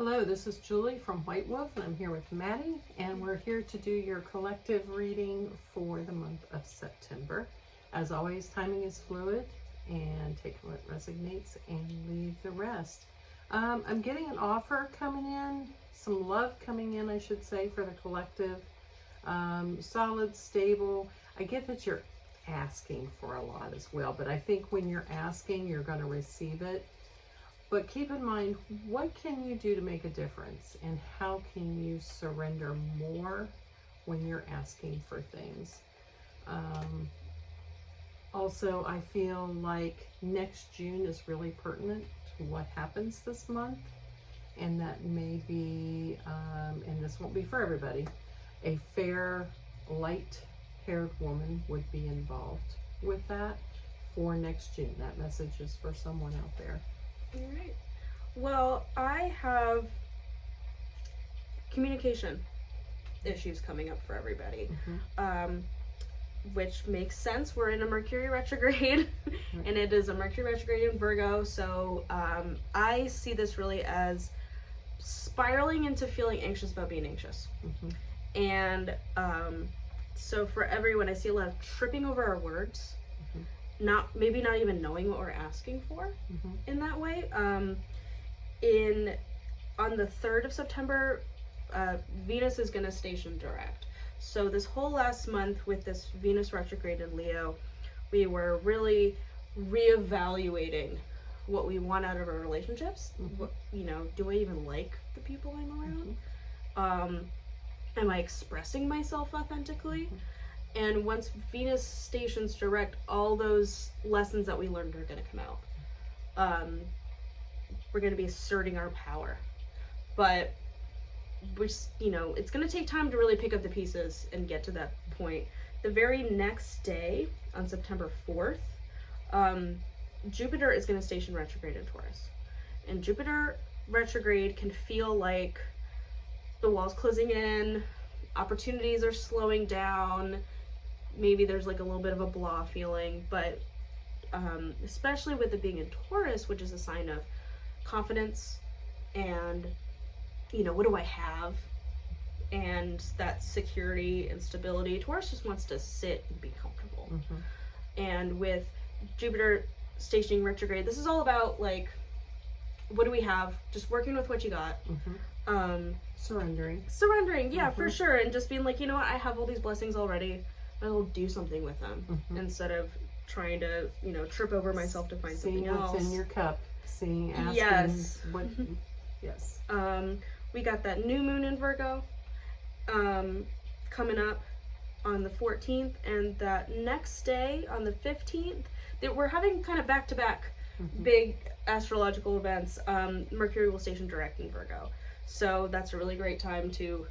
Hello, this is Julie from White Wolf, and I'm here with Maddie, and we're here to do your collective reading for the month of September. As always, timing is fluid, and take what resonates and leave the rest. I'm getting an offer coming in, some love coming in, I should say, for the collective. Solid, stable. I get that you're asking for a lot as well, but I think when you're asking, you're going to receive it. But keep in mind, what can you do to make a difference, and how can you surrender more when you're asking for things? Also, I feel like next June is really pertinent to what happens this month, and that may be, and this won't be for everybody, a fair, light-haired woman would be involved with that for next June. That message is for someone out there. All right. Well, I have communication issues coming up for everybody, which makes sense. We're in a Mercury retrograde, and it is a Mercury retrograde in Virgo, so I see this really as spiraling into feeling anxious about being anxious. And so for everyone, I see a lot of tripping over our words. Maybe not even knowing what we're asking for in that way. On the 3rd of September, Venus is going to station direct. So this whole last month with this Venus retrograde in Leo, we were really reevaluating what we want out of our relationships. What, do I even like the people I'm around? Am I expressing myself authentically? And once Venus stations direct, all those lessons that we learned are going to come out. We're going to be asserting our power. But, it's going to take time to really pick up the pieces and get to that point. The very next day, on September 4th, Jupiter is going to station retrograde in Taurus. And Jupiter retrograde can feel like the wall's closing in, opportunities are slowing down, maybe there's like a little bit of a blah feeling, but especially with it being in Taurus, which is a sign of confidence and, what do I have? And that security and stability. Taurus just wants to sit and be comfortable. And with Jupiter stationing retrograde, this is all about like, what do we have? Just working with what you got. Surrendering, yeah, for sure. And just being like, you know what, I have all these blessings already. I'll do something with them instead of trying to, trip over myself to find something else. What's in your cup. Asking what. Yes. We got that new moon in Virgo coming up on the 14th, and that next day on the 15th, we're having kind of back-to-back big astrological events. Mercury will station direct in Virgo. So that's a really great time to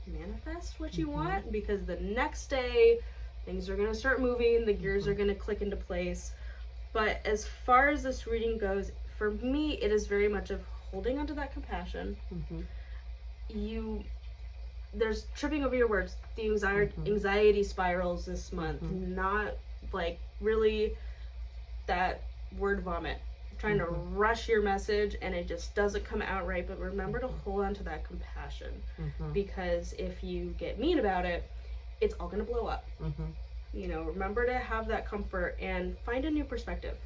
manifest what you want, because the next day things are going to start moving, the gears are going to click into place. But as far as this reading goes, for me, it is very much of holding onto that compassion. There's tripping over your words, the anxiety spirals this month, not like really that word vomit, trying to rush your message and it just doesn't come out right. But remember to hold on to that compassion, because if you get mean about it, it's all going to blow up. Remember to have that comfort and find a new perspective.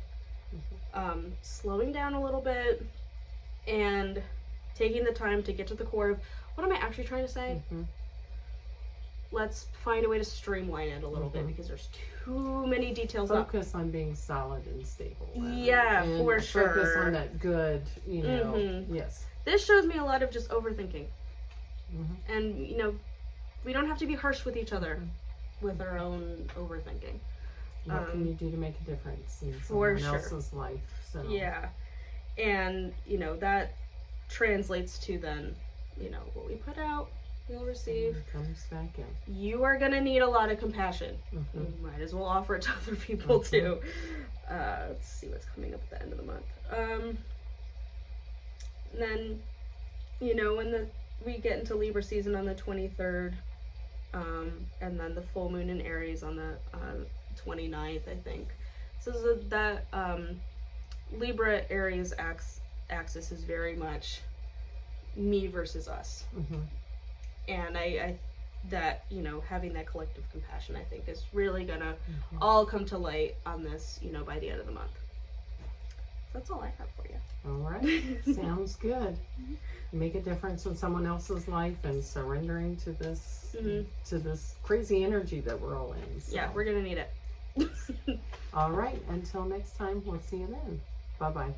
Slowing down a little bit and taking the time to get to the core of what am I actually trying to say. Let's find a way to streamline it a little bit, because there's too many details. Focus on being solid and stable. And for sure. Focus on that good, yes. This shows me a lot of just overthinking. And, we don't have to be harsh with each other with our own overthinking. What can you do to make a difference in someone else's life? So. Yeah. And, that translates to then, what we put out, we'll receive. It comes back in. You are going to need a lot of compassion. You might as well offer it to other people too. Let's see what's coming up at the end of the month. And then, when we get into Libra season on the 23rd, and then the full moon in Aries on the 29th, I think. So that Libra Aries axis is very much me versus us. Mm-hmm. And I that, you know, having that collective compassion, I think, is really gonna Mm-hmm. all come to light on this, you know, by the end of the month. So that's all I have for you. All right. Sounds good. Make a difference in someone else's life and surrendering to this to this crazy energy that we're all in. So. Yeah, we're gonna need it. All right. Until next time, we'll see you then. Bye-bye.